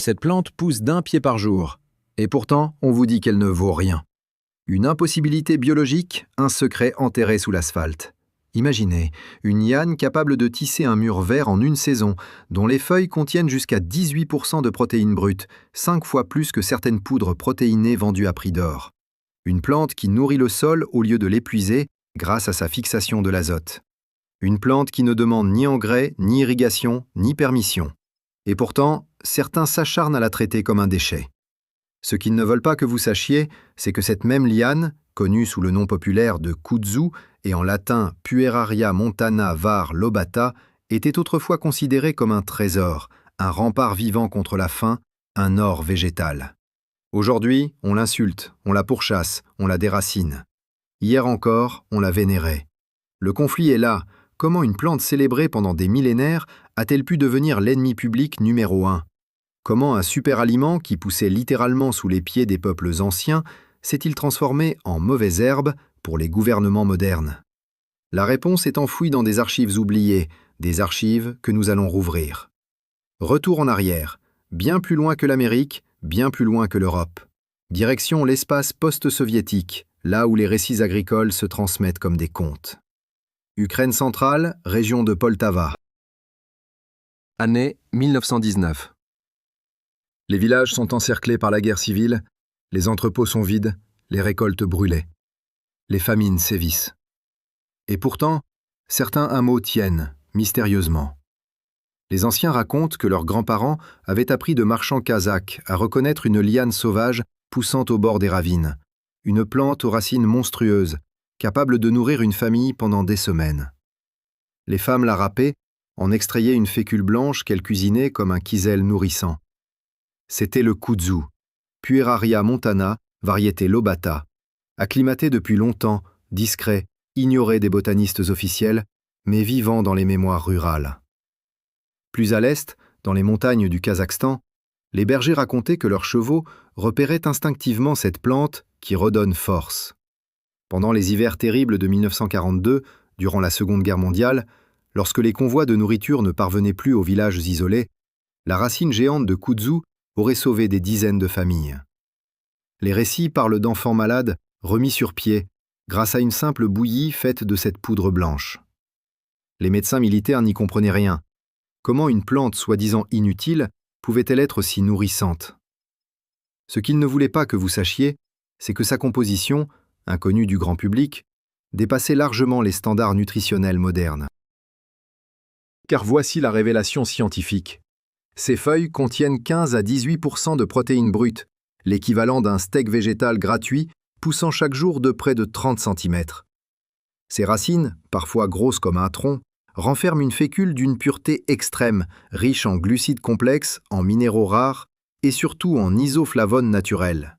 Cette plante pousse d'1 pied par jour. Et pourtant, on vous dit qu'elle ne vaut rien. Une impossibilité biologique, un secret enterré sous l'asphalte. Imaginez, une liane capable de tisser un mur vert en une saison, dont les feuilles contiennent jusqu'à 18% de protéines brutes, 5 fois plus que certaines poudres protéinées vendues à prix d'or. Une plante qui nourrit le sol au lieu de l'épuiser grâce à sa fixation de l'azote. Une plante qui ne demande ni engrais, ni irrigation, ni permission. Et pourtant, certains s'acharnent à la traiter comme un déchet. Ce qu'ils ne veulent pas que vous sachiez, c'est que cette même liane, connue sous le nom populaire de kudzu et en latin Pueraria montana var. Lobata, était autrefois considérée comme un trésor, un rempart vivant contre la faim, un or végétal. Aujourd'hui, on l'insulte, on la pourchasse, on la déracine. Hier encore, on la vénérait. Le conflit est là. Comment une plante célébrée pendant des millénaires a-t-elle pu devenir l'ennemi public numéro 1 ? Comment un super-aliment qui poussait littéralement sous les pieds des peuples anciens s'est-il transformé en mauvaise herbe pour les gouvernements modernes ? La réponse est enfouie dans des archives oubliées, des archives que nous allons rouvrir. Retour en arrière, bien plus loin que l'Amérique, bien plus loin que l'Europe. Direction l'espace post-soviétique, là où les récits agricoles se transmettent comme des contes. Ukraine centrale, région de Poltava. Année 1919. Les villages sont encerclés par la guerre civile, les entrepôts sont vides, les récoltes brûlées. Les famines sévissent. Et pourtant, certains hameaux tiennent, mystérieusement. Les anciens racontent que leurs grands-parents avaient appris de marchands kazakhs à reconnaître une liane sauvage poussant au bord des ravines, une plante aux racines monstrueuses, capable de nourrir une famille pendant des semaines. Les femmes la râpaient, en extrayaient une fécule blanche qu'elles cuisinaient comme un kisel nourrissant. C'était le kudzu, Pueraria montana, variété Lobata, acclimaté depuis longtemps, discret, ignoré des botanistes officiels, mais vivant dans les mémoires rurales. Plus à l'est, dans les montagnes du Kazakhstan, les bergers racontaient que leurs chevaux repéraient instinctivement cette plante qui redonne force. Pendant les hivers terribles de 1942, durant la Seconde Guerre mondiale, lorsque les convois de nourriture ne parvenaient plus aux villages isolés, la racine géante de kudzu aurait sauvé des dizaines de familles. Les récits parlent d'enfants malades remis sur pied grâce à une simple bouillie faite de cette poudre blanche. Les médecins militaires n'y comprenaient rien. Comment une plante soi-disant inutile pouvait-elle être si nourrissante ? Ce qu'ils ne voulaient pas que vous sachiez, c'est que sa composition, inconnue du grand public, dépassait largement les standards nutritionnels modernes. Car voici la révélation scientifique. Ces feuilles contiennent 15 à 18% de protéines brutes, l'équivalent d'un steak végétal gratuit poussant chaque jour de près de 30 cm. Ces racines, parfois grosses comme un tronc, renferment une fécule d'une pureté extrême, riche en glucides complexes, en minéraux rares et surtout en isoflavones naturels.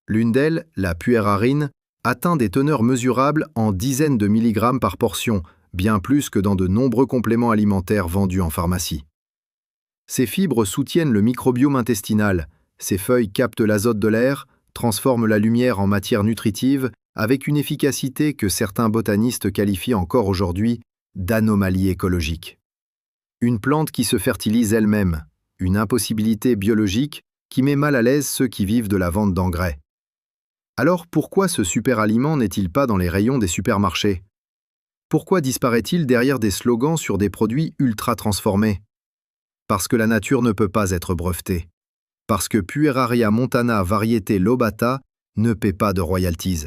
L'une d'elles, la puérarine, atteint des teneurs mesurables en dizaines de milligrammes par portion, bien plus que dans de nombreux compléments alimentaires vendus en pharmacie. Ces fibres soutiennent le microbiome intestinal, ces feuilles captent l'azote de l'air, transforment la lumière en matière nutritive avec une efficacité que certains botanistes qualifient encore aujourd'hui d'anomalie écologique. Une plante qui se fertilise elle-même, une impossibilité biologique qui met mal à l'aise ceux qui vivent de la vente d'engrais. Alors pourquoi ce super-aliment n'est-il pas dans les rayons des supermarchés ? Pourquoi disparaît-il derrière des slogans sur des produits ultra transformés ? Parce que la nature ne peut pas être brevetée. Parce que Pueraria montana variété Lobata ne paie pas de royalties.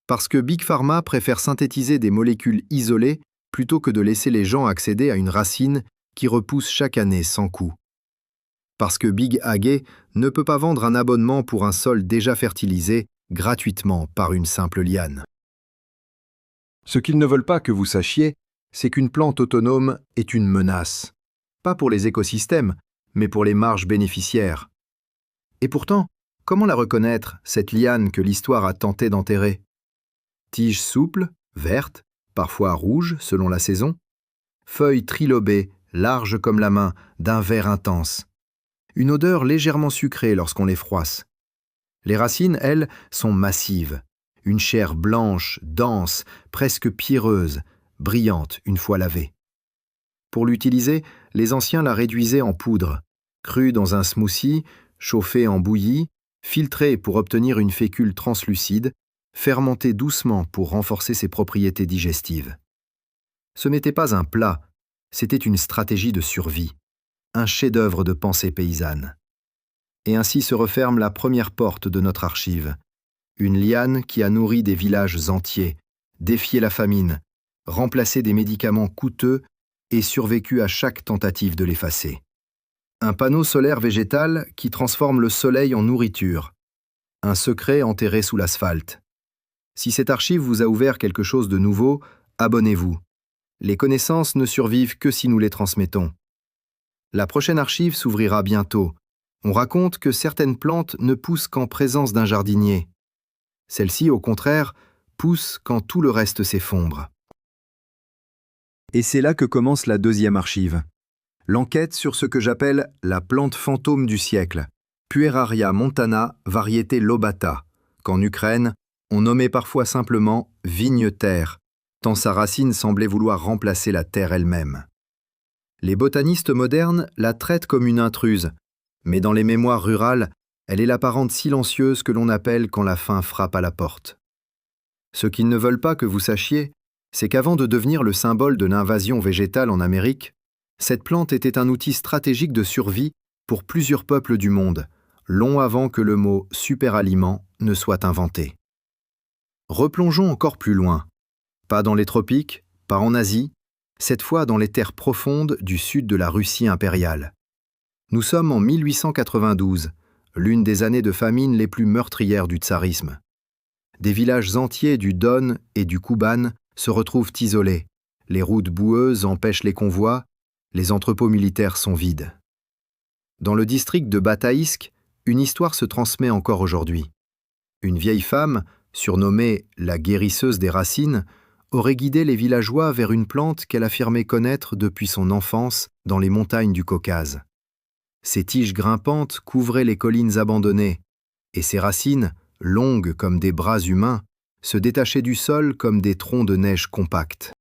Parce que Big Pharma préfère synthétiser des molécules isolées plutôt que de laisser les gens accéder à une racine qui repousse chaque année sans coût. Parce que Big Ag ne peut pas vendre un abonnement pour un sol déjà fertilisé gratuitement par une simple liane. Ce qu'ils ne veulent pas que vous sachiez, c'est qu'une plante autonome est une menace. Pas pour les écosystèmes, mais pour les marges bénéficiaires. Et pourtant, comment la reconnaître, cette liane que l'histoire a tenté d'enterrer ? Tige souple, verte, parfois rouge selon la saison. Feuilles trilobées, larges comme la main, d'un vert intense. Une odeur légèrement sucrée lorsqu'on les froisse. Les racines, elles, sont massives. Une chair blanche, dense, presque pierreuse, brillante une fois lavée. Pour l'utiliser, les anciens la réduisaient en poudre. Cru dans un smoothie, chauffé en bouillie, filtré pour obtenir une fécule translucide, fermenté doucement pour renforcer ses propriétés digestives. Ce n'était pas un plat, c'était une stratégie de survie, un chef-d'œuvre de pensée paysanne. Et ainsi se referme la première porte de notre archive, une liane qui a nourri des villages entiers, défié la famine, remplacé des médicaments coûteux et survécu à chaque tentative de l'effacer. Un panneau solaire végétal qui transforme le soleil en nourriture, un secret enterré sous l'asphalte. Si cette archive vous a ouvert quelque chose de nouveau, abonnez-vous. Les connaissances ne survivent que si nous les transmettons. La prochaine archive s'ouvrira bientôt. On raconte que certaines plantes ne poussent qu'en présence d'un jardinier. Celles-ci, au contraire, poussent quand tout le reste s'effondre. Et c'est là que commence la deuxième archive. L'enquête sur ce que j'appelle la plante fantôme du siècle, Pueraria montana, variété lobata, qu'en Ukraine, on nommait parfois simplement vigne-terre, tant sa racine semblait vouloir remplacer la terre elle-même. Les botanistes modernes la traitent comme une intruse, mais dans les mémoires rurales, elle est la parente silencieuse que l'on appelle quand la faim frappe à la porte. Ce qu'ils ne veulent pas que vous sachiez, c'est qu'avant de devenir le symbole de l'invasion végétale en Amérique, cette plante était un outil stratégique de survie pour plusieurs peuples du monde, long avant que le mot « superaliment » ne soit inventé. Replongeons encore plus loin. Pas dans les tropiques, pas en Asie, cette fois dans les terres profondes du sud de la Russie impériale. Nous sommes en 1892, l'une des années de famine les plus meurtrières du tsarisme. Des villages entiers du Don et du Kouban se retrouvent isolés, les routes boueuses empêchent les convois, les entrepôts militaires sont vides. Dans le district de Bataïsk, une histoire se transmet encore aujourd'hui. Une vieille femme, surnommée la guérisseuse des racines, aurait guidé les villageois vers une plante qu'elle affirmait connaître depuis son enfance dans les montagnes du Caucase. Ses tiges grimpantes couvraient les collines abandonnées, et ses racines, longues comme des bras humains, se détachaient du sol comme des troncs de neige compacts.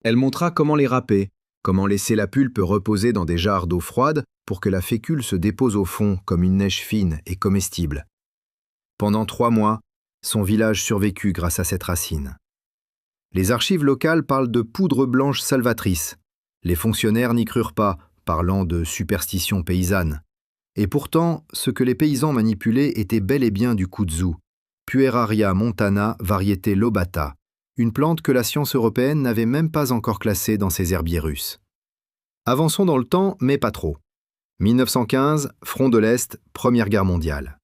Elle montra comment les râper, comment laisser la pulpe reposer dans des jarres d'eau froide pour que la fécule se dépose au fond comme une neige fine et comestible. Pendant 3 mois, son village survécut grâce à cette racine. Les archives locales parlent de poudre blanche salvatrice. Les fonctionnaires n'y crurent pas, parlant de superstition paysanne. Et pourtant, ce que les paysans manipulaient était bel et bien du kudzu, Pueraria montana, variété lobata, une plante que la science européenne n'avait même pas encore classée dans ses herbiers russes. Avançons dans le temps, mais pas trop. 1915, front de l'Est, Première Guerre mondiale.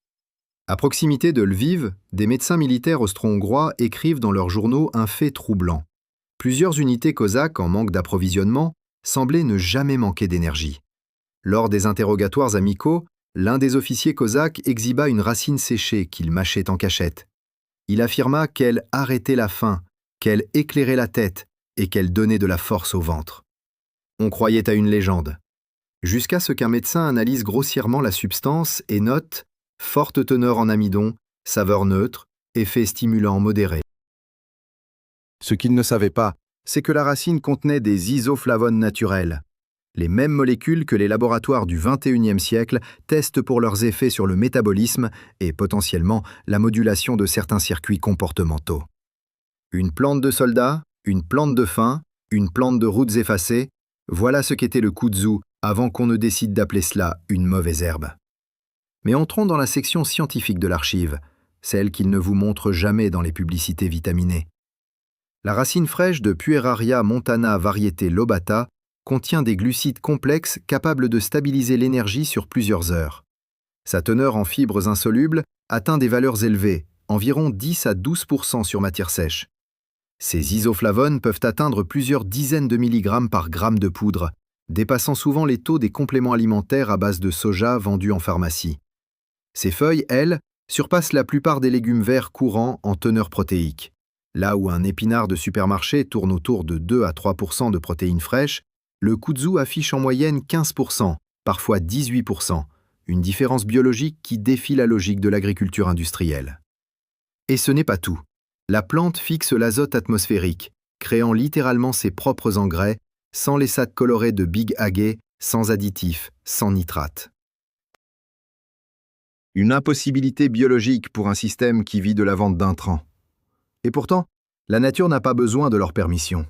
À proximité de Lviv, des médecins militaires austro-hongrois écrivent dans leurs journaux un fait troublant. Plusieurs unités cosaques en manque d'approvisionnement semblaient ne jamais manquer d'énergie. Lors des interrogatoires amicaux, l'un des officiers cosaques exhiba une racine séchée qu'il mâchait en cachette. Il affirma qu'elle arrêtait la faim, qu'elle éclairait la tête et qu'elle donnait de la force au ventre. On croyait à une légende. Jusqu'à ce qu'un médecin analyse grossièrement la substance et note « forte teneur en amidon, saveur neutre, effet stimulant modéré ». Ce qu'il ne savait pas, c'est que la racine contenait des isoflavones naturels, les mêmes molécules que les laboratoires du XXIe siècle testent pour leurs effets sur le métabolisme et potentiellement la modulation de certains circuits comportementaux. Une plante de soldat, une plante de faim, une plante de routes effacées, voilà ce qu'était le kudzu avant qu'on ne décide d'appeler cela une mauvaise herbe. Mais entrons dans la section scientifique de l'archive, celle qu'ils ne vous montrent jamais dans les publicités vitaminées. La racine fraîche de Pueraria montana variété lobata contient des glucides complexes capables de stabiliser l'énergie sur plusieurs heures. Sa teneur en fibres insolubles atteint des valeurs élevées, environ 10 à 12% sur matière sèche. Ces isoflavones peuvent atteindre plusieurs dizaines de milligrammes par gramme de poudre, dépassant souvent les taux des compléments alimentaires à base de soja vendus en pharmacie. Ces feuilles, elles, surpassent la plupart des légumes verts courants en teneur protéique. Là où un épinard de supermarché tourne autour de 2 à 3% de protéines fraîches, le kudzu affiche en moyenne 15%, parfois 18%, une différence biologique qui défie la logique de l'agriculture industrielle. Et ce n'est pas tout. La plante fixe l'azote atmosphérique, créant littéralement ses propres engrais, sans les sacs colorés de Big Agay sans additifs, sans nitrates. Une impossibilité biologique pour un système qui vit de la vente d'intrants. Et pourtant, la nature n'a pas besoin de leur permission.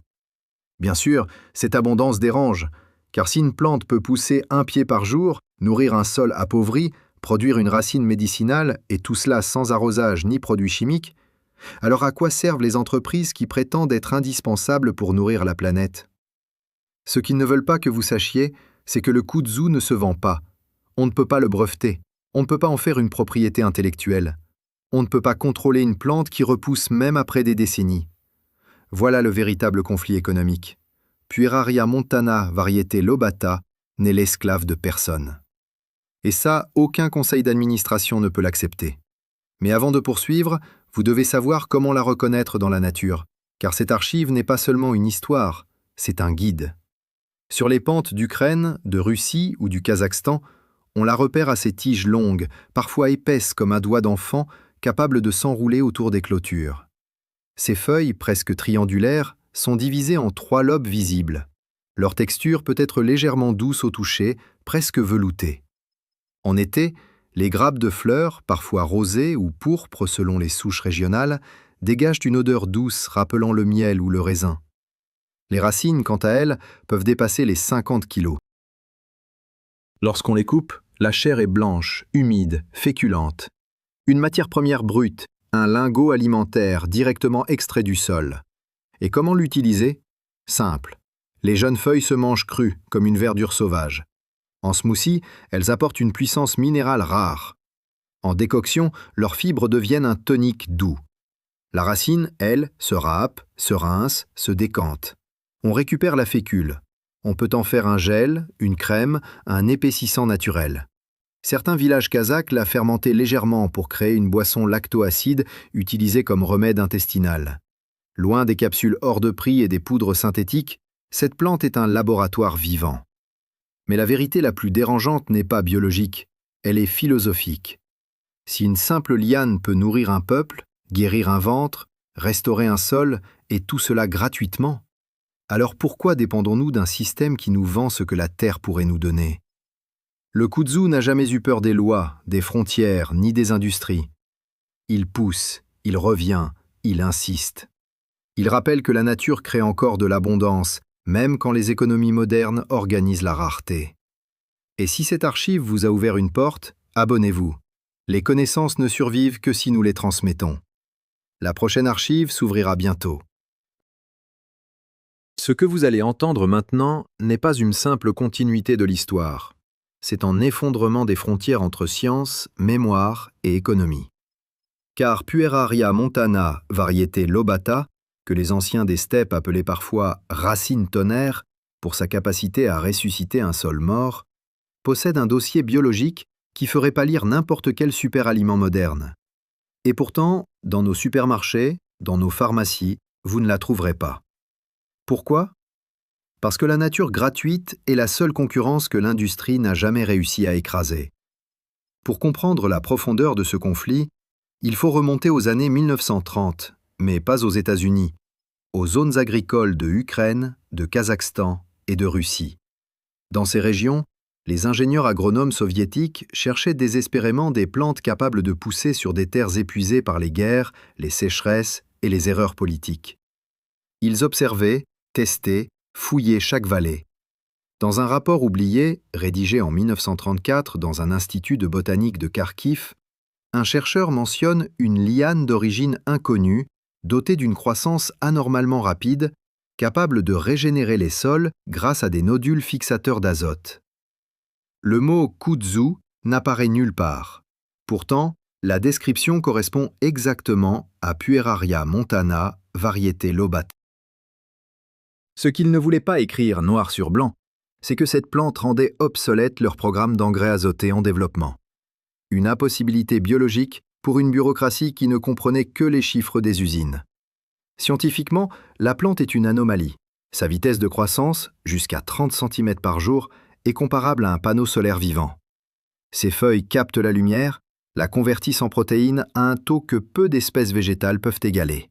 Bien sûr, cette abondance dérange, car si une plante peut pousser 1 pied par jour, nourrir un sol appauvri, produire une racine médicinale, et tout cela sans arrosage ni produits chimiques, alors à quoi servent les entreprises qui prétendent être indispensables pour nourrir la planète? Ce qu'ils ne veulent pas que vous sachiez, c'est que le kudzu ne se vend pas. On ne peut pas le breveter. On ne peut pas en faire une propriété intellectuelle. On ne peut pas contrôler une plante qui repousse même après des décennies. Voilà le véritable conflit économique. Pueraria montana, variété lobata, n'est l'esclave de personne. Et ça, aucun conseil d'administration ne peut l'accepter. Mais avant de poursuivre, vous devez savoir comment la reconnaître dans la nature, car cette archive n'est pas seulement une histoire, c'est un guide. Sur les pentes d'Ukraine, de Russie ou du Kazakhstan, on la repère à ses tiges longues, parfois épaisses comme un doigt d'enfant, capables de s'enrouler autour des clôtures. Ces feuilles, presque triangulaires, sont divisées en 3 lobes visibles. Leur texture peut être légèrement douce au toucher, presque veloutée. En été, les grappes de fleurs, parfois rosées ou pourpres selon les souches régionales, dégagent une odeur douce rappelant le miel ou le raisin. Les racines, quant à elles, peuvent dépasser les 50 kilos. Lorsqu'on les coupe, la chair est blanche, humide, féculente. Une matière première brute, un lingot alimentaire directement extrait du sol. Et comment l'utiliser? Simple. Les jeunes feuilles se mangent crues, comme une verdure sauvage. En smoothie, elles apportent une puissance minérale rare. En décoction, leurs fibres deviennent un tonique doux. La racine, elle, se râpe, se rince, se décante. On récupère la fécule. On peut en faire un gel, une crème, un épaississant naturel. Certains villages kazakhs la fermentaient légèrement pour créer une boisson lactoacide utilisée comme remède intestinal. Loin des capsules hors de prix et des poudres synthétiques, cette plante est un laboratoire vivant. Mais la vérité la plus dérangeante n'est pas biologique, elle est philosophique. Si une simple liane peut nourrir un peuple, guérir un ventre, restaurer un sol, et tout cela gratuitement, alors pourquoi dépendons-nous d'un système qui nous vend ce que la terre pourrait nous donner? Le kudzu n'a jamais eu peur des lois, des frontières, ni des industries. Il pousse, il revient, il insiste. Il rappelle que la nature crée encore de l'abondance, même quand les économies modernes organisent la rareté. Et si cette archive vous a ouvert une porte, abonnez-vous. Les connaissances ne survivent que si nous les transmettons. La prochaine archive s'ouvrira bientôt. Ce que vous allez entendre maintenant n'est pas une simple continuité de l'histoire. C'est un effondrement des frontières entre science, mémoire et économie. Car Pueraria montana, variété lobata, que les anciens des steppes appelaient parfois racine tonnerre pour sa capacité à ressusciter un sol mort, possède un dossier biologique qui ferait pâlir n'importe quel superaliment moderne. Et pourtant, dans nos supermarchés, dans nos pharmacies, vous ne la trouverez pas. Pourquoi? Parce que la nature gratuite est la seule concurrence que l'industrie n'a jamais réussi à écraser. Pour comprendre la profondeur de ce conflit, il faut remonter aux années 1930, mais pas aux États-Unis, aux zones agricoles de Ukraine, de Kazakhstan et de Russie. Dans ces régions, les ingénieurs agronomes soviétiques cherchaient désespérément des plantes capables de pousser sur des terres épuisées par les guerres, les sécheresses et les erreurs politiques. Ils observaient, testaient, fouillaient chaque vallée. Dans un rapport oublié, rédigé en 1934 dans un institut de botanique de Kharkiv, un chercheur mentionne une liane d'origine inconnue, dotée d'une croissance anormalement rapide, capable de régénérer les sols grâce à des nodules fixateurs d'azote. Le mot kudzu n'apparaît nulle part. Pourtant, la description correspond exactement à Pueraria montana, variété lobata. Ce qu'ils ne voulaient pas écrire noir sur blanc, c'est que cette plante rendait obsolète leur programme d'engrais azotés en développement. Une impossibilité biologique pour une bureaucratie qui ne comprenait que les chiffres des usines. Scientifiquement, la plante est une anomalie. Sa vitesse de croissance, jusqu'à 30 cm par jour, est comparable à un panneau solaire vivant. Ses feuilles captent la lumière, la convertissent en protéines à un taux que peu d'espèces végétales peuvent égaler.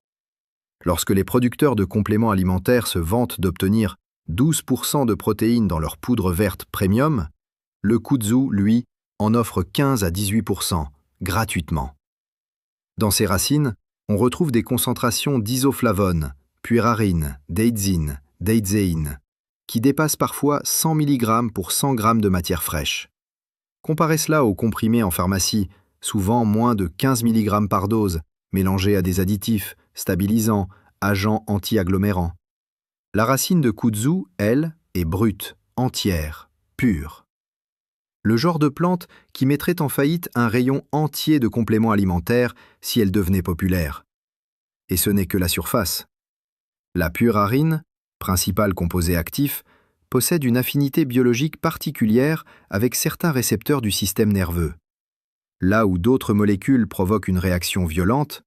Lorsque les producteurs de compléments alimentaires se vantent d'obtenir 12% de protéines dans leur poudre verte premium, le kudzu, lui, en offre 15 à 18%, gratuitement. Dans ses racines, on retrouve des concentrations d'isoflavones, puérarine, daidzine, daidzéine, qui dépassent parfois 100 mg pour 100 g de matière fraîche. Comparez cela aux comprimés en pharmacie, souvent moins de 15 mg par dose, mélangés à des additifs, stabilisants, agents anti-agglomérants. La racine de kudzu, elle, est brute, entière, pure. Le genre de plante qui mettrait en faillite un rayon entier de compléments alimentaires si elle devenait populaire. Et ce n'est que la surface. La puérarine, principal composé actif, possède une affinité biologique particulière avec certains récepteurs du système nerveux. Là où d'autres molécules provoquent une réaction violente,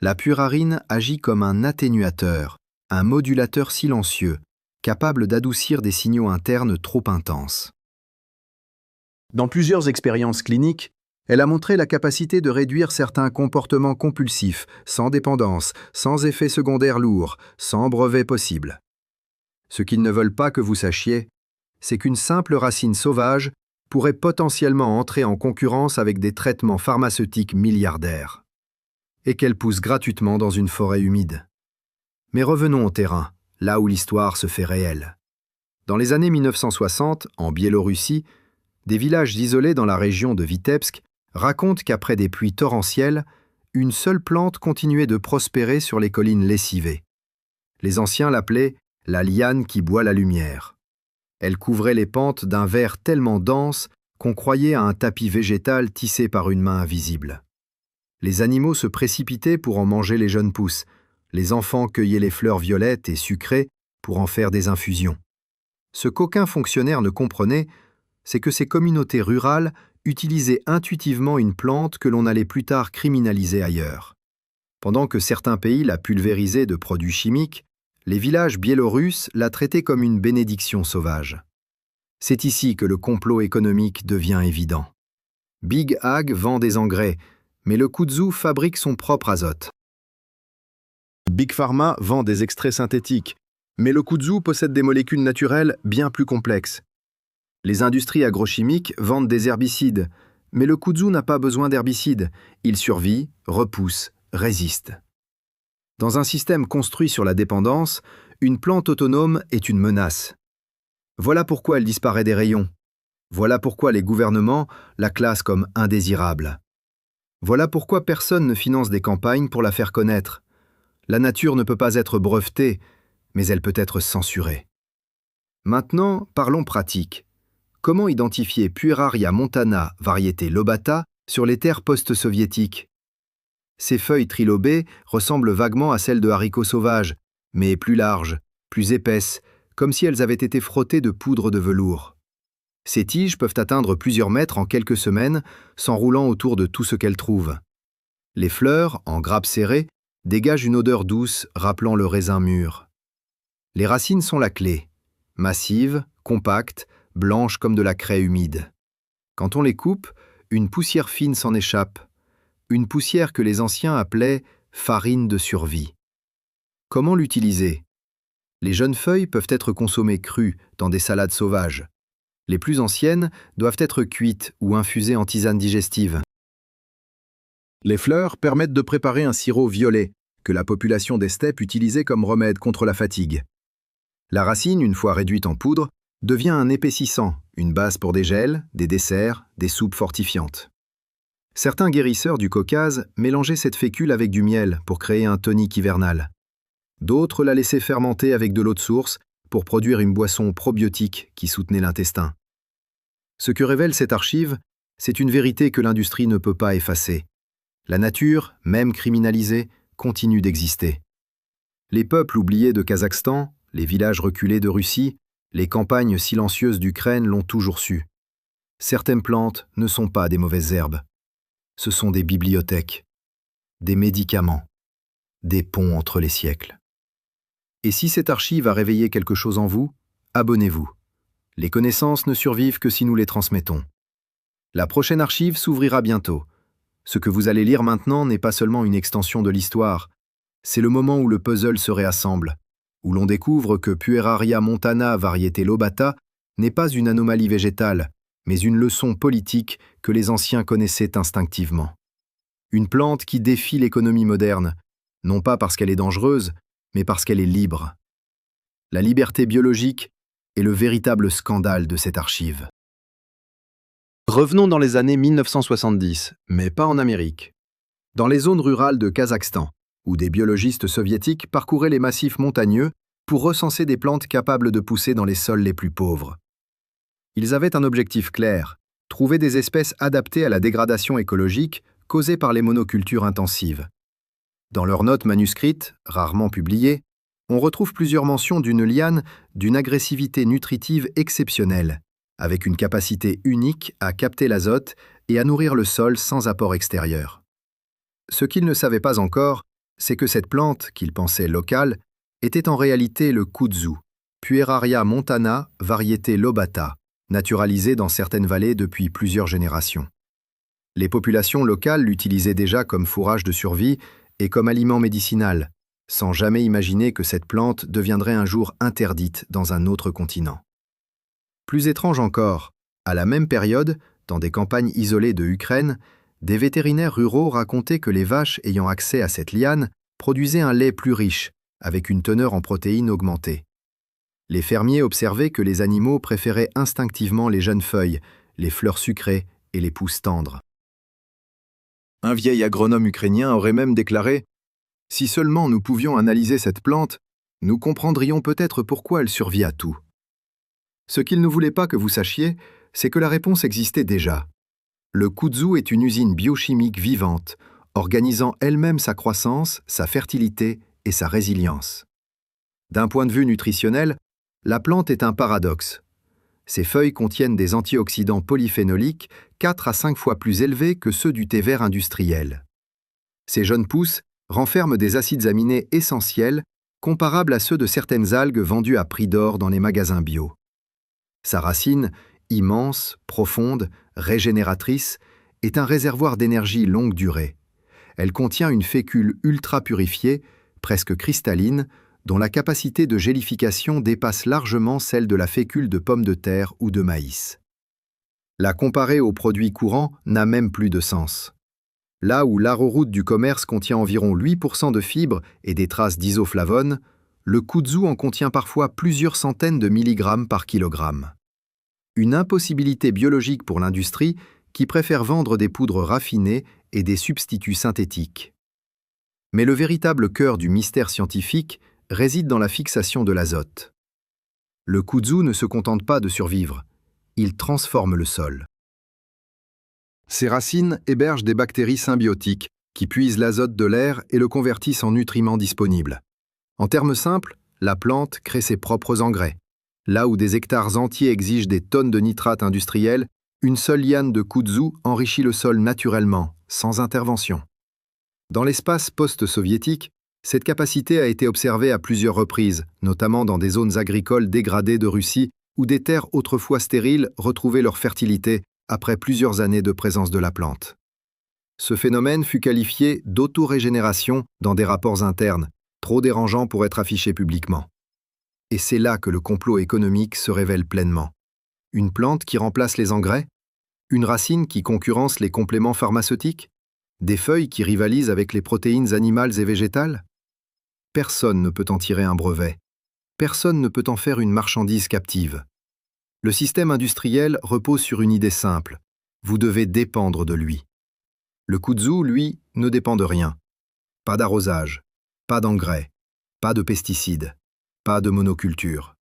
la puérarine agit comme un atténuateur, un modulateur silencieux, capable d'adoucir des signaux internes trop intenses. Dans plusieurs expériences cliniques, elle a montré la capacité de réduire certains comportements compulsifs, sans dépendance, sans effets secondaires lourds, sans brevet possible. Ce qu'ils ne veulent pas que vous sachiez, c'est qu'une simple racine sauvage pourrait potentiellement entrer en concurrence avec des traitements pharmaceutiques milliardaires, et qu'elle pousse gratuitement dans une forêt humide. Mais revenons au terrain, là où l'histoire se fait réelle. Dans les années 1960, en Biélorussie, des villages isolés dans la région de Vitebsk racontent qu'après des pluies torrentielles, une seule plante continuait de prospérer sur les collines lessivées. Les anciens l'appelaient « la liane qui boit la lumière ». Elle couvrait les pentes d'un vert tellement dense qu'on croyait à un tapis végétal tissé par une main invisible. Les animaux se précipitaient pour en manger les jeunes pousses, les enfants cueillaient les fleurs violettes et sucrées pour en faire des infusions. Ce qu'aucun fonctionnaire ne comprenait, c'est que ces communautés rurales utilisaient intuitivement une plante que l'on allait plus tard criminaliser ailleurs. Pendant que certains pays la pulvérisaient de produits chimiques, les villages biélorusses la traitaient comme une bénédiction sauvage. C'est ici que le complot économique devient évident. Big Ag vend des engrais, mais le kudzu fabrique son propre azote. Big Pharma vend des extraits synthétiques, mais le kudzu possède des molécules naturelles bien plus complexes. Les industries agrochimiques vendent des herbicides, mais le kudzu n'a pas besoin d'herbicides. Il survit, repousse, résiste. Dans un système construit sur la dépendance, une plante autonome est une menace. Voilà pourquoi elle disparaît des rayons. Voilà pourquoi les gouvernements la classent comme indésirable. Voilà pourquoi personne ne finance des campagnes pour la faire connaître. La nature ne peut pas être brevetée, mais elle peut être censurée. Maintenant, parlons pratique. Comment identifier Pueraria montana, variété lobata, sur les terres post-soviétiques? Ces feuilles trilobées ressemblent vaguement à celles de haricots sauvages, mais plus larges, plus épaisses, comme si elles avaient été frottées de poudre de velours. Ces tiges peuvent atteindre plusieurs mètres en quelques semaines, s'enroulant autour de tout ce qu'elles trouvent. Les fleurs, en grappes serrées, dégagent une odeur douce rappelant le raisin mûr. Les racines sont la clé, massives, compactes, blanches comme de la craie humide. Quand on les coupe, une poussière fine s'en échappe, une poussière que les anciens appelaient « farine de survie ». Comment l'utiliser? Les jeunes feuilles peuvent être consommées crues dans des salades sauvages. Les plus anciennes doivent être cuites ou infusées en tisane digestive. Les fleurs permettent de préparer un sirop violet que la population des steppes utilisait comme remède contre la fatigue. La racine, une fois réduite en poudre, devient un épaississant, une base pour des gels, des desserts, des soupes fortifiantes. Certains guérisseurs du Caucase mélangeaient cette fécule avec du miel pour créer un tonique hivernal. D'autres la laissaient fermenter avec de l'eau de source pour produire une boisson probiotique qui soutenait l'intestin. Ce que révèle cette archive, c'est une vérité que l'industrie ne peut pas effacer. La nature, même criminalisée, continue d'exister. Les peuples oubliés de Kazakhstan, les villages reculés de Russie, les campagnes silencieuses d'Ukraine l'ont toujours su. Certaines plantes ne sont pas des mauvaises herbes. Ce sont des bibliothèques, des médicaments, des ponts entre les siècles. Et si cette archive a réveillé quelque chose en vous, abonnez-vous. Les connaissances ne survivent que si nous les transmettons. La prochaine archive s'ouvrira bientôt. Ce que vous allez lire maintenant n'est pas seulement une extension de l'histoire, c'est le moment où le puzzle se réassemble, où l'on découvre que Pueraria montana variété lobata n'est pas une anomalie végétale, mais une leçon politique que les anciens connaissaient instinctivement. Une plante qui défie l'économie moderne, non pas parce qu'elle est dangereuse, mais parce qu'elle est libre. La liberté biologique est le véritable scandale de cette archive. Revenons dans les années 1970, mais pas en Amérique. Dans les zones rurales de Kazakhstan, où des biologistes soviétiques parcouraient les massifs montagneux pour recenser des plantes capables de pousser dans les sols les plus pauvres. Ils avaient un objectif clair, trouver des espèces adaptées à la dégradation écologique causée par les monocultures intensives. Dans leurs notes manuscrites, rarement publiées, on retrouve plusieurs mentions d'une liane d'une agressivité nutritive exceptionnelle, avec une capacité unique à capter l'azote et à nourrir le sol sans apport extérieur. Ce qu'ils ne savaient pas encore, c'est que cette plante, qu'ils pensaient locale, était en réalité le kudzu, Pueraria montana, variété lobata, naturalisée dans certaines vallées depuis plusieurs générations. Les populations locales l'utilisaient déjà comme fourrage de survie et comme aliment médicinal, sans jamais imaginer que cette plante deviendrait un jour interdite dans un autre continent. Plus étrange encore, à la même période, dans des campagnes isolées de Ukraine, des vétérinaires ruraux racontaient que les vaches ayant accès à cette liane produisaient un lait plus riche, avec une teneur en protéines augmentée. Les fermiers observaient que les animaux préféraient instinctivement les jeunes feuilles, les fleurs sucrées et les pousses tendres. Un vieil agronome ukrainien aurait même déclaré « Si seulement nous pouvions analyser cette plante, nous comprendrions peut-être pourquoi elle survit à tout. » Ce qu'il ne voulait pas que vous sachiez, c'est que la réponse existait déjà. Le kudzu est une usine biochimique vivante, organisant elle-même sa croissance, sa fertilité et sa résilience. D'un point de vue nutritionnel, la plante est un paradoxe. Ses feuilles contiennent des antioxydants polyphénoliques 4 à 5 fois plus élevés que ceux du thé vert industriel. Ces jeunes pousses renferment des acides aminés essentiels comparables à ceux de certaines algues vendues à prix d'or dans les magasins bio. Sa racine, immense, profonde, régénératrice, est un réservoir d'énergie longue durée. Elle contient une fécule ultra purifiée, presque cristalline, dont la capacité de gélification dépasse largement celle de la fécule de pommes de terre ou de maïs. La comparer aux produits courants n'a même plus de sens. Là où l'arrowroot du commerce contient environ 8% de fibres et des traces d'isoflavones, le kudzu en contient parfois plusieurs centaines de milligrammes par kilogramme. Une impossibilité biologique pour l'industrie qui préfère vendre des poudres raffinées et des substituts synthétiques. Mais le véritable cœur du mystère scientifique réside dans la fixation de l'azote. Le kudzu ne se contente pas de survivre, il transforme le sol. Ses racines hébergent des bactéries symbiotiques qui puisent l'azote de l'air et le convertissent en nutriments disponibles. En termes simples, la plante crée ses propres engrais. Là où des hectares entiers exigent des tonnes de nitrates industriels, une seule liane de kudzu enrichit le sol naturellement, sans intervention. Dans l'espace post-soviétique, cette capacité a été observée à plusieurs reprises, notamment dans des zones agricoles dégradées de Russie où des terres autrefois stériles retrouvaient leur fertilité après plusieurs années de présence de la plante. Ce phénomène fut qualifié d'autorégénération dans des rapports internes, trop dérangeants pour être affichés publiquement. Et c'est là que le complot économique se révèle pleinement. Une plante qui remplace les engrais? Une racine qui concurrence les compléments pharmaceutiques? Des feuilles qui rivalisent avec les protéines animales et végétales? Personne ne peut en tirer un brevet. Personne ne peut en faire une marchandise captive. Le système industriel repose sur une idée simple. Vous devez dépendre de lui. Le kudzu, lui, ne dépend de rien. Pas d'arrosage, pas d'engrais, pas de pesticides, pas de monoculture.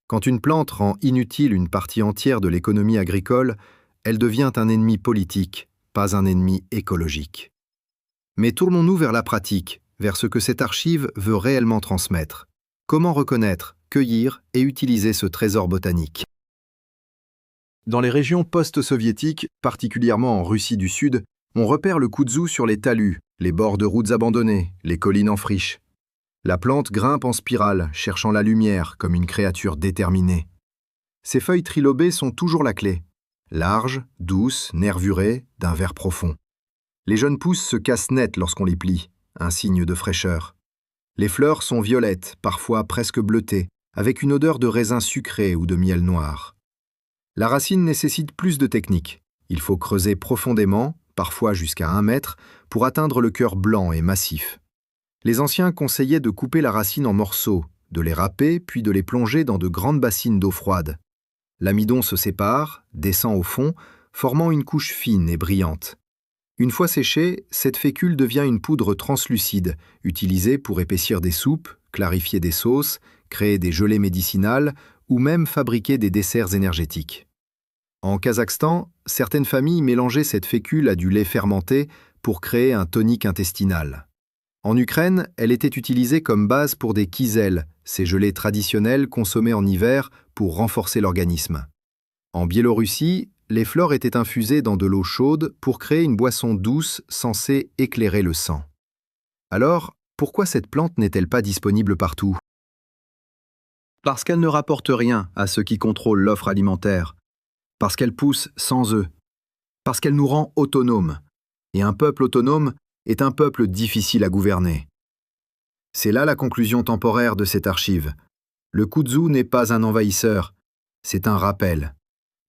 Quand une plante rend inutile une partie entière de l'économie agricole, elle devient un ennemi politique, pas un ennemi écologique. Mais tournons-nous vers la pratique, vers ce que cette archive veut réellement transmettre. Comment reconnaître, cueillir et utiliser ce trésor botanique? Dans les régions post-soviétiques, particulièrement en Russie du Sud, on repère le kudzu sur les talus, les bords de routes abandonnées, les collines en friche. La plante grimpe en spirale, cherchant la lumière comme une créature déterminée. Ses feuilles trilobées sont toujours la clé. Larges, douces, nervurées, d'un vert profond. Les jeunes pousses se cassent net lorsqu'on les plie, un signe de fraîcheur. Les fleurs sont violettes, parfois presque bleutées, avec une odeur de raisin sucré ou de miel noir. La racine nécessite plus de technique. Il faut creuser profondément, parfois jusqu'à 1 mètre, pour atteindre le cœur blanc et massif. Les anciens conseillaient de couper la racine en morceaux, de les râper, puis de les plonger dans de grandes bassines d'eau froide. L'amidon se sépare, descend au fond, formant une couche fine et brillante. Une fois séchée, cette fécule devient une poudre translucide, utilisée pour épaissir des soupes, clarifier des sauces, créer des gelées médicinales ou même fabriquer des desserts énergétiques. En Kazakhstan, certaines familles mélangeaient cette fécule à du lait fermenté pour créer un tonique intestinal. En Ukraine, elle était utilisée comme base pour des kysels, ces gelées traditionnelles consommées en hiver pour renforcer l'organisme. En Biélorussie, les fleurs étaient infusées dans de l'eau chaude pour créer une boisson douce censée éclairer le sang. Alors, pourquoi cette plante n'est-elle pas disponible partout? Parce qu'elle ne rapporte rien à ceux qui contrôlent l'offre alimentaire. Parce qu'elle pousse sans eux. Parce qu'elle nous rend autonomes. Et un peuple autonome est un peuple difficile à gouverner. C'est là la conclusion temporaire de cette archive. Le kudzu n'est pas un envahisseur, c'est un rappel.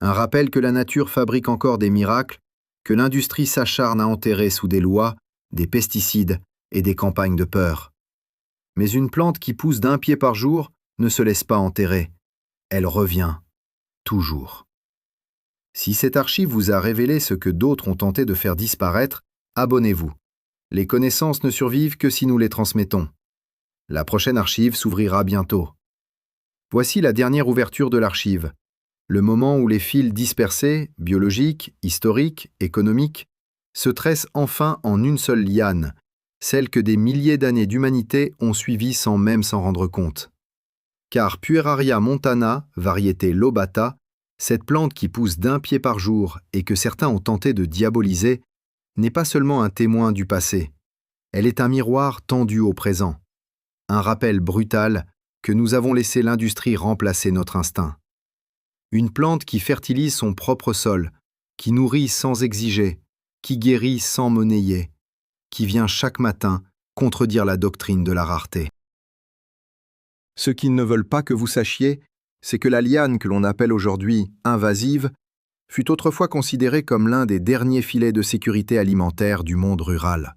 Un rappel que la nature fabrique encore des miracles, que l'industrie s'acharne à enterrer sous des lois, des pesticides et des campagnes de peur. Mais une plante qui pousse d'1 pied par jour ne se laisse pas enterrer. Elle revient, toujours. Si cette archive vous a révélé ce que d'autres ont tenté de faire disparaître, abonnez-vous. Les connaissances ne survivent que si nous les transmettons. La prochaine archive s'ouvrira bientôt. Voici la dernière ouverture de l'archive. Le moment où les fils dispersés, biologiques, historiques, économiques, se tressent enfin en une seule liane, celle que des milliers d'années d'humanité ont suivie sans même s'en rendre compte. Car Pueraria montana, variété lobata, cette plante qui pousse d'1 pied par jour et que certains ont tenté de diaboliser, n'est pas seulement un témoin du passé. Elle est un miroir tendu au présent. Un rappel brutal que nous avons laissé l'industrie remplacer notre instinct. Une plante qui fertilise son propre sol, qui nourrit sans exiger, qui guérit sans monnayer, qui vient chaque matin contredire la doctrine de la rareté. Ce qu'ils ne veulent pas que vous sachiez, c'est que la liane que l'on appelle aujourd'hui invasive fut autrefois considérée comme l'un des derniers filets de sécurité alimentaire du monde rural.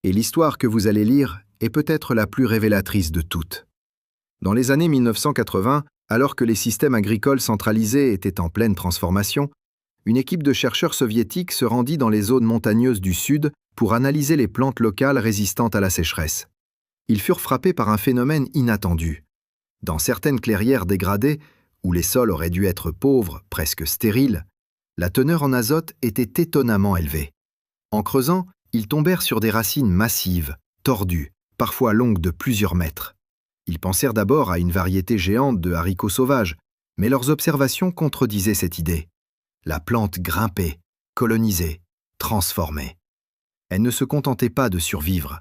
Et l'histoire que vous allez lire est peut-être la plus révélatrice de toutes. Dans les années 1980, alors que les systèmes agricoles centralisés étaient en pleine transformation, une équipe de chercheurs soviétiques se rendit dans les zones montagneuses du sud pour analyser les plantes locales résistantes à la sécheresse. Ils furent frappés par un phénomène inattendu. Dans certaines clairières dégradées, où les sols auraient dû être pauvres, presque stériles, la teneur en azote était étonnamment élevée. En creusant, ils tombèrent sur des racines massives, tordues, parfois longues de plusieurs mètres. Ils pensèrent d'abord à une variété géante de haricots sauvages, mais leurs observations contredisaient cette idée. La plante grimpait, colonisait, transformait. Elle ne se contentait pas de survivre,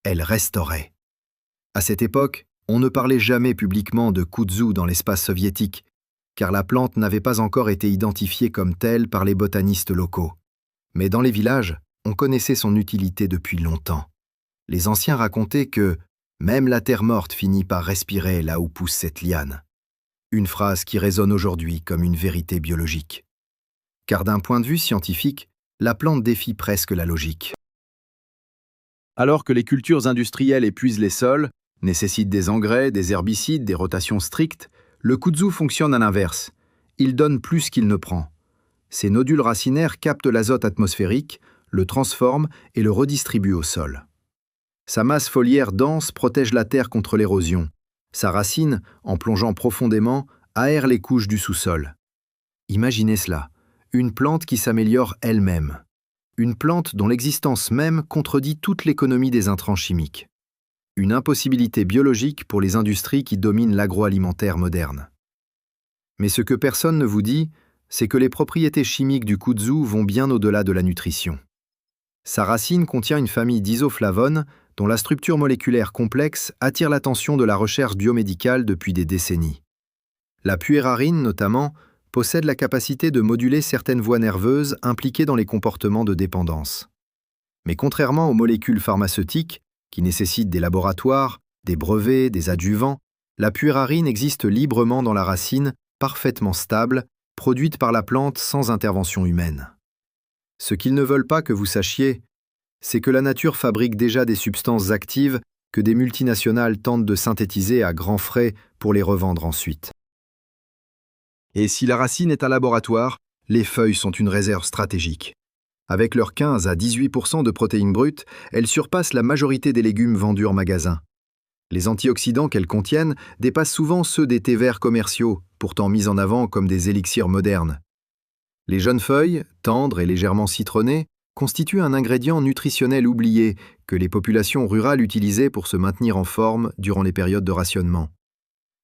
elle restaurait. À cette époque, on ne parlait jamais publiquement de kudzu dans l'espace soviétique, car la plante n'avait pas encore été identifiée comme telle par les botanistes locaux. Mais dans les villages, on connaissait son utilité depuis longtemps. Les anciens racontaient que même la terre morte finit par respirer là où pousse cette liane. Une phrase qui résonne aujourd'hui comme une vérité biologique. Car d'un point de vue scientifique, la plante défie presque la logique. Alors que les cultures industrielles épuisent les sols, nécessitent des engrais, des herbicides, des rotations strictes, le kudzu fonctionne à l'inverse. Il donne plus qu'il ne prend. Ses nodules racinaires captent l'azote atmosphérique, le transforment et le redistribuent au sol. Sa masse foliaire dense protège la terre contre l'érosion. Sa racine, en plongeant profondément, aère les couches du sous-sol. Imaginez cela, une plante qui s'améliore elle-même. Une plante dont l'existence même contredit toute l'économie des intrants chimiques. Une impossibilité biologique pour les industries qui dominent l'agroalimentaire moderne. Mais ce que personne ne vous dit, c'est que les propriétés chimiques du kudzu vont bien au-delà de la nutrition. Sa racine contient une famille d'isoflavones dont la structure moléculaire complexe attire l'attention de la recherche biomédicale depuis des décennies. La puérarine, notamment, possède la capacité de moduler certaines voies nerveuses impliquées dans les comportements de dépendance. Mais contrairement aux molécules pharmaceutiques, qui nécessitent des laboratoires, Des brevets, des adjuvants, la puérarine existe librement dans la racine, parfaitement stable, produite par la plante sans intervention humaine. Ce qu'ils ne veulent pas que vous sachiez, c'est que la nature fabrique déjà des substances actives que des multinationales tentent de synthétiser à grands frais pour les revendre ensuite. Et si la racine est un laboratoire, les feuilles sont une réserve stratégique. Avec leurs 15 à 18% de protéines brutes, elles surpassent la majorité des légumes vendus en magasin. Les antioxydants qu'elles contiennent dépassent souvent ceux des thés verts commerciaux, pourtant mis en avant comme des élixirs modernes. Les jeunes feuilles, tendres et légèrement citronnées, constituent un ingrédient nutritionnel oublié que les populations rurales utilisaient pour se maintenir en forme durant les périodes de rationnement.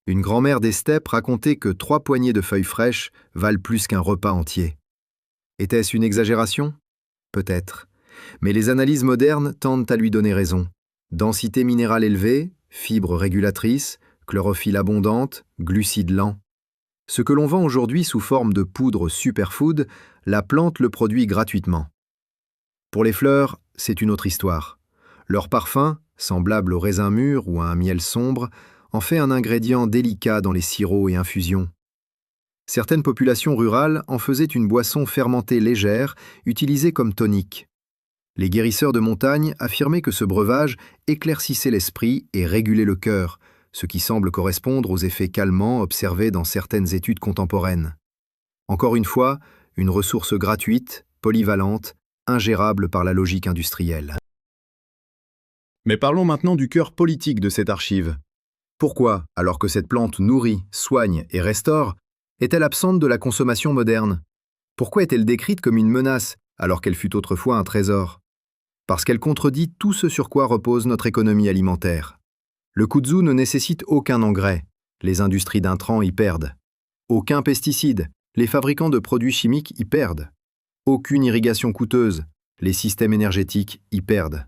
Une grand-mère des steppes racontait que 3 poignées de feuilles fraîches valent plus qu'un repas entier. Était-ce une exagération ? Peut-être. Mais les analyses modernes tendent à lui donner raison. Densité minérale élevée, fibres régulatrices, chlorophylle abondante, glucides lents. Ce que l'on vend aujourd'hui sous forme de poudre superfood, la plante le produit gratuitement. Pour les fleurs, c'est une autre histoire. Leur parfum, semblable au raisin mûr ou à un miel sombre, en fait un ingrédient délicat dans les sirops et infusions. Certaines populations rurales en faisaient une boisson fermentée légère, utilisée comme tonique. Les guérisseurs de montagne affirmaient que ce breuvage éclaircissait l'esprit et régulait le cœur, ce qui semble correspondre aux effets calmants observés dans certaines études contemporaines. Encore une fois, une ressource gratuite, polyvalente, ingérable par la logique industrielle. Mais parlons maintenant du cœur politique de cette archive. Pourquoi, alors que cette plante nourrit, soigne et restaure, est-elle absente de la consommation moderne? Pourquoi est-elle décrite comme une menace, alors qu'elle fut autrefois un trésor? Parce qu'elle contredit tout ce sur quoi repose notre économie alimentaire. Le kudzu ne nécessite aucun engrais, les industries d'intrants y perdent. Aucun pesticide, les fabricants de produits chimiques y perdent. Aucune irrigation coûteuse, les systèmes énergétiques y perdent.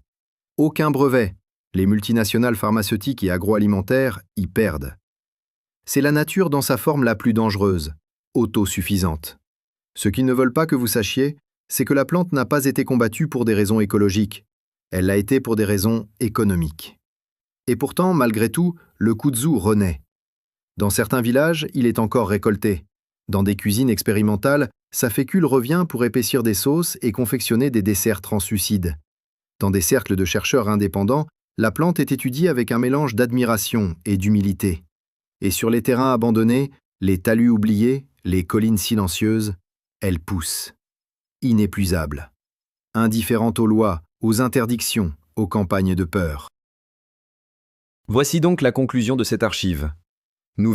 Aucun brevet, les multinationales pharmaceutiques et agroalimentaires y perdent. C'est la nature dans sa forme la plus dangereuse, autosuffisante. Ce qu'ils ne veulent pas que vous sachiez, c'est que la plante n'a pas été combattue pour des raisons écologiques. Elle l'a été pour des raisons économiques. Et pourtant, malgré tout, le kudzu renaît. Dans certains villages, il est encore récolté. Dans des cuisines expérimentales, sa fécule revient pour épaissir des sauces et confectionner des desserts translucides. Dans des cercles de chercheurs indépendants, la plante est étudiée avec un mélange d'admiration et d'humilité. Et sur les terrains abandonnés, les talus oubliés, les collines silencieuses, elle pousse. Inépuisable. Indifférente aux lois, aux interdictions, aux campagnes de peur. Voici donc la conclusion de cette archive.